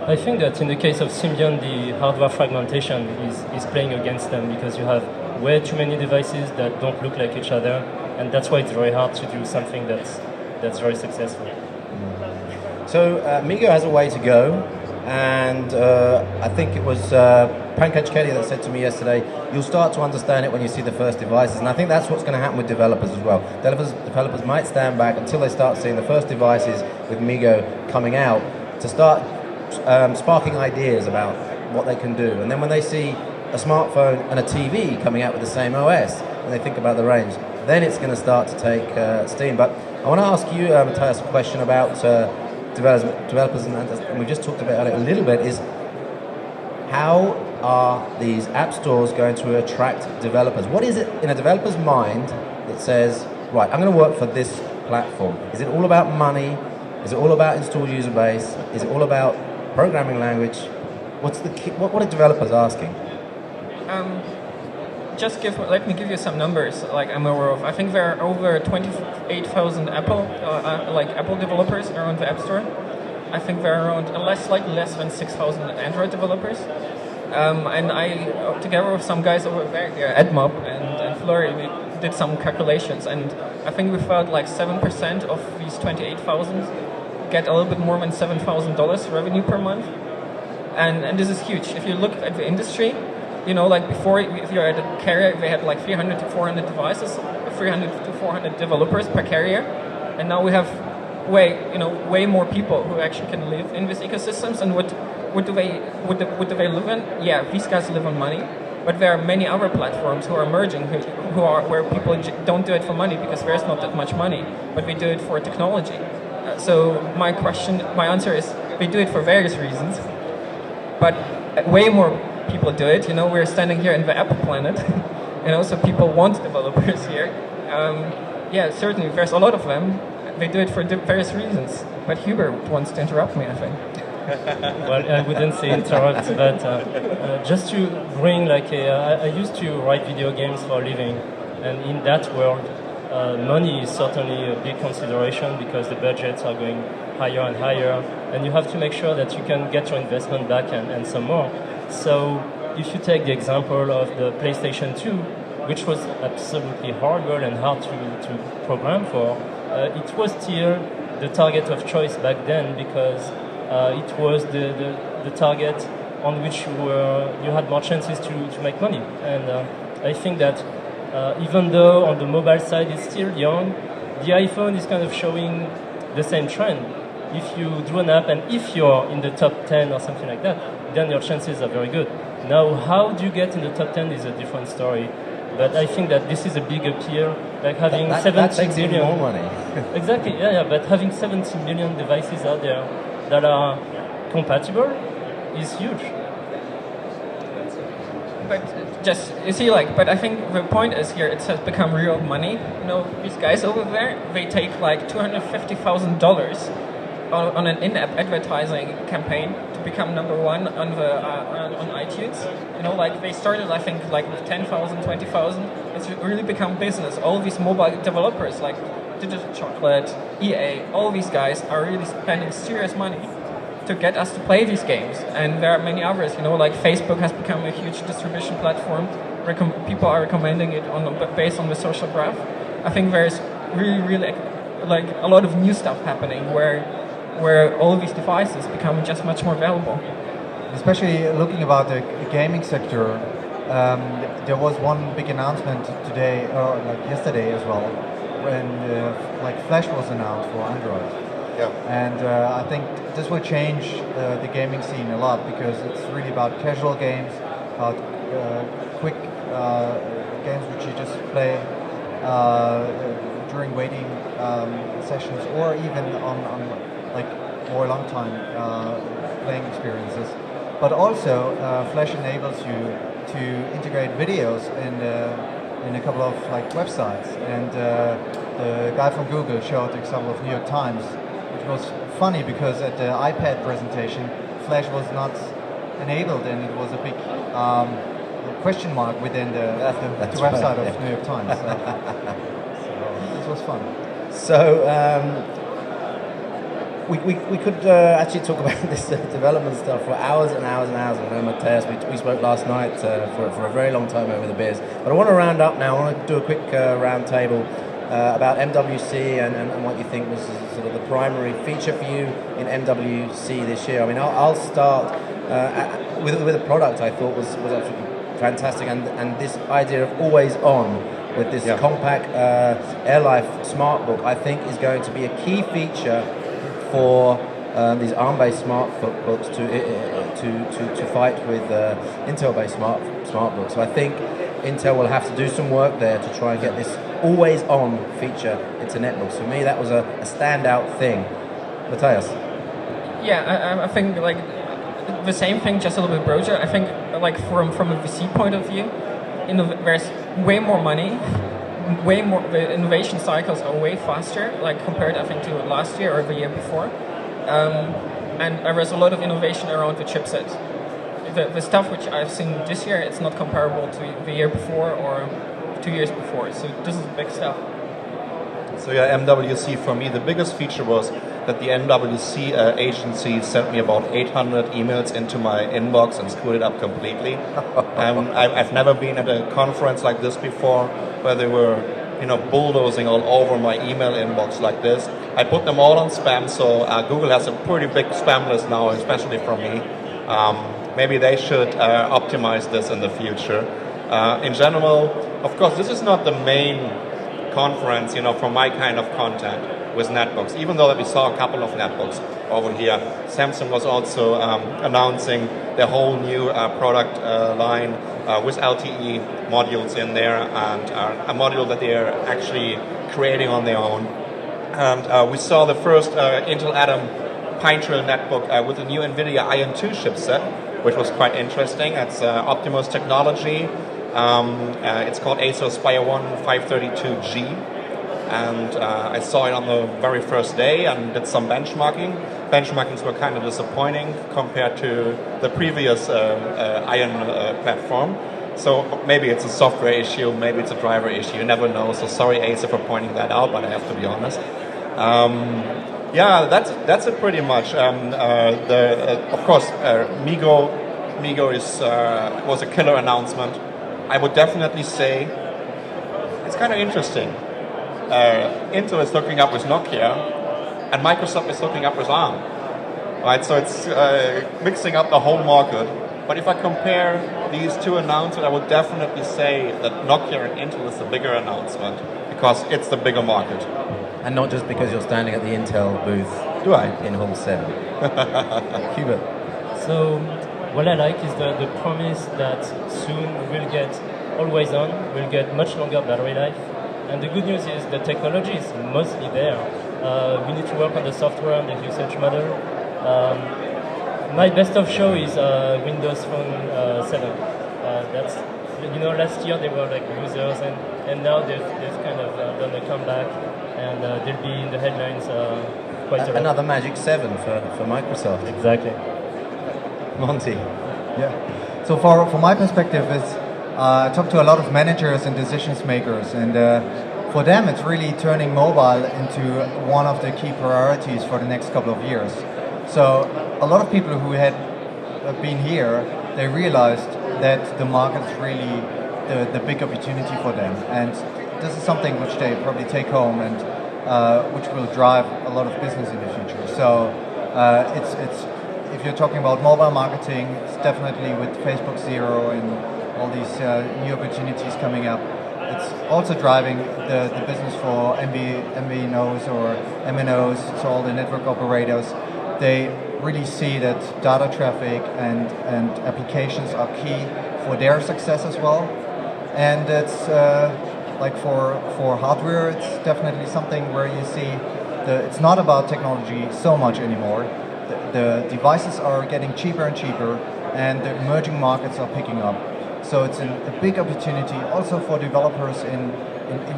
I think that in the case of Symbian, the hardware fragmentation is playing against them because you have way too many devices that don't look like each other, and that's why it's very hard to do something that's very successful. So Migo has a way to go, and I think it was Krzykowski that said to me yesterday, you'll start to understand it when you see the first devices, and I think that's what's going to happen with developers as well. Developers might stand back until they start seeing the first devices with Migo coming out to start sparking ideas about what they can do, and then when they see a smartphone and a TV coming out with the same OS, and they think about the range, then it's going to start to take steam. But I want to ask you, Matthäus, a question about developers, and we just talked about it a little bit, is how are these app stores going to attract developers? What is it in a developer's mind that says, right, I'm going to work for this platform? Is it all about money? Is it all about installed user base? Is it all about programming language? What's the key, what are developers asking? Let me give you some numbers. Like I'm aware of. I think there are over 28,000 Apple developers around the App Store. I think there are around less than 6,000 Android developers. And I, together with some guys over there, Edmob and Flurry, we did some calculations, and I think we felt like 7% of these 28,000 get a little bit more than $7,000 revenue per month, and this is huge. If you look at the industry, you know, like before, if you're at a carrier, they had like 300 to 400 devices, 300 to 400 developers per carrier, and now we have way more people who actually can live in these ecosystems. And what do they live in? Yeah, these guys live on money, but there are many other platforms who are emerging who are where people don't do it for money because there's not that much money, but they do it for technology. So my answer is they do it for various reasons, but way more people do it. You know, we're standing here in the Apple planet, you know, so people want developers here. Yeah, certainly, there's a lot of them. They do it for various reasons. But Hubert wants to interrupt me, I think. Well, I wouldn't say interrupt, but just to bring I used to write video games for a living, and in that world, money is certainly a big consideration because the budgets are going higher and higher, and you have to make sure that you can get your investment back and some more. So if you take the example of the PlayStation 2, which was absolutely horrible and hard to program for, it was still the target of choice back then because it was the target on which you had more chances to make money. And I think that even though on the mobile side it's still young, the iPhone is kind of showing the same trend. If you do an app and if you're in the top 10 or something like that, then your chances are very good. Now, how do you get in the top 10 is a different story. But I think that this is a big appeal, like having 70 million... more money. Exactly, yeah, but having 70 million devices out there that are compatible is huge. But just, you see, but I think the point is here, it has become real money. You know, these guys over there, they take like $250,000 on an in-app advertising campaign to become number one on iTunes. You know, they started, I think, with 10,000, 20,000. It's really become business. All these mobile developers, like Digital Chocolate, EA, all these guys are really spending serious money to get us to play these games. And there are many others. You know, like Facebook has become a huge distribution platform. People are recommending it based on the social graph. I think there's really a lot of new stuff happening where all of these devices become just much more valuable. Especially looking about the gaming sector, there was one big announcement today, or yesterday as well, when Flash was announced for Android. Yeah. And I think this will change the gaming scene a lot because it's really about casual games, about quick games which you just play during waiting sessions, or even on more long time playing experiences. But also Flash enables you to integrate videos in a couple of websites. And the guy from Google showed the example of New York Times, which was funny because at the iPad presentation Flash was not enabled, and it was a big question mark within the website of New York Times. So this was fun. So we could actually talk about this development stuff for hours and hours and hours. I know, Matthäus, we spoke last night for a very long time over the beers. But I want to round up now. I want to do a quick round table about MWC and what you think was sort of the primary feature for you in MWC this year. I mean, I'll start with a product I thought was absolutely fantastic, and this idea of always on with this compact AirLife smart book, I think is going to be a key feature for these ARM-based smart books to fight with Intel-based smart books. So I think Intel will have to do some work there to try and get this always-on feature into netbooks. For me, that was a standout thing. Matthäus? Yeah, I think like the same thing, just a little bit broader. I think like from a VC point of view, there's way more money, way more. The innovation cycles are way faster, like compared I think to last year or the year before, and there's a lot of innovation around the chipset. The stuff which I've seen this year, it's not comparable to the year before or 2 years before. So this is big stuff. So yeah, MWC for me, the biggest feature was that the MWC agency sent me about 800 emails into my inbox and screwed it up completely. I've never been at a conference like this before where they were, bulldozing all over my email inbox like this. I put them all on spam, so Google has a pretty big spam list now, especially from me. Maybe they should optimize this in the future. In general, of course, this is not the main conference, for my kind of content with netbooks, even though that we saw a couple of netbooks over here. Samsung was also announcing their whole new product line with LTE modules in there, and a module that they are actually creating on their own. And we saw the first Intel Atom Pine Trail netbook with the new NVIDIA IM2 chipset, which was quite interesting. It's Optimus technology. It's called ASUS Spire 1 532G, and I saw it on the very first day and did some benchmarking. Benchmarkings were kind of disappointing compared to the previous Iron platform. So maybe it's a software issue, maybe it's a driver issue, you never know. So sorry, ASUS, for pointing that out, but I have to be honest. That's it pretty much. Of course, MeeGo was a killer announcement. I would definitely say it's kind of interesting. Intel is hooking up with Nokia, and Microsoft is hooking up with ARM. Right, so it's mixing up the whole market. But if I compare these two announcements, I would definitely say that Nokia and Intel is the bigger announcement because it's the bigger market. And not just because you're standing at the Intel booth in Hall 7. Hubert? So what I like is the promise that soon we'll get always on, we'll get much longer battery life. And the good news is the technology is mostly there. We need to work on the software and the usage model. My best of show is Windows Phone 7. That's last year they were like losers, and now they've kind of done a comeback, and they'll be in the headlines quite a lot. Another Magic 7 for Microsoft. Exactly. Monty. Yeah. So from my perspective, I talk to a lot of managers and decision makers, and for them it's really turning mobile into one of the key priorities for the next couple of years. So a lot of people who had been here, they realized that the market is really the big opportunity for them, and this is something which they probably take home and which will drive a lot of business in the future. So it's if you're talking about mobile marketing, it's definitely with Facebook Zero and all these new opportunities coming up. It's also driving the business for MVNOs or MNOs, so all the network operators. They really see that data traffic and applications are key for their success as well. And it's like for hardware, it's definitely something where you see it's not about technology so much anymore. The devices are getting cheaper and cheaper, and the emerging markets are picking up. So it's a big opportunity also for developers in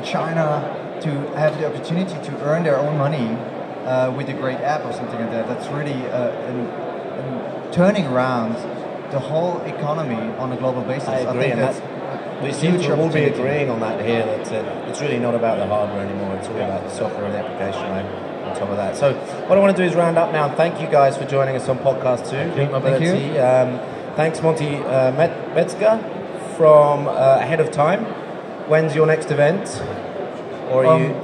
China to have the opportunity to earn their own money with a great app or something like that. That's really turning around the whole economy on a global basis. I agree, we seem to all be agreeing on that here, that it's really not about the hardware anymore, it's all about the software and the application. I top of that. So what I want to do is round up now and thank you guys for joining us on podcast 2, MeetMobility. Thanks Monty Metzger from Ahead of Time. When's your next event? Or are you?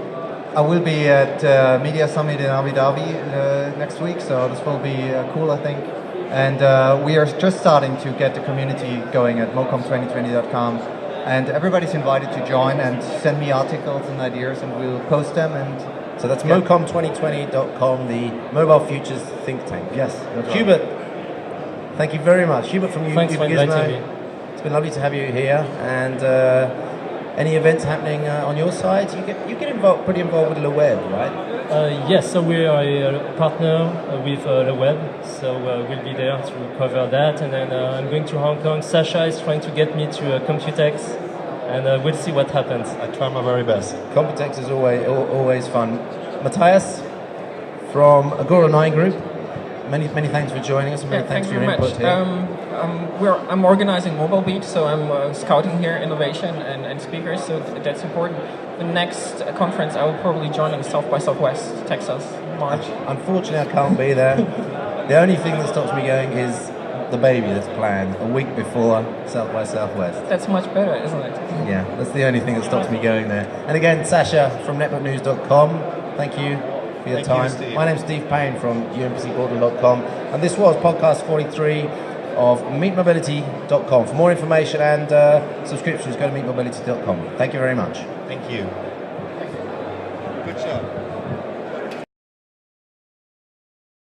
I will be at Media Summit in Abu Dhabi next week, so this will be cool, I think. And we are just starting to get the community going at Mocom2020.com. And everybody's invited to join and send me articles and ideas, and we'll post them. And so that's Mocom2020.com, the Mobile Futures think tank. Yes. Hubert, thank you very much. Hubert from Ubergizmo. It's been lovely to have you here. And any events happening on your side? You get pretty involved with Le Web, right? Yes, so we are a partner with Le Web, so we'll be there to cover that. And then I'm going to Hong Kong. Sascha is trying to get me to Computex, and we'll see what happens. I try my very best. Computex is always fun. Matthäus from Agora 9 Group, many thanks for joining us, and many thanks for your input here. I'm organizing Mobile Beat, so I'm scouting here innovation and speakers, so that's important. The next conference I will probably join in South by Southwest, Texas, March. Unfortunately, I can't be there. The only thing that stops me going is the baby that's planned a week before South by Southwest. That's much better, isn't it? Yeah, that's the only thing that stops me going there. And again, Sascha from networknews.com, thank you for your time. My name's Steve Paine from UMPCPortal.com, and this was podcast 43 of MeetMobility.com. For more information and subscriptions, go to MeetMobility.com. Thank you very much. Thank you. Good job.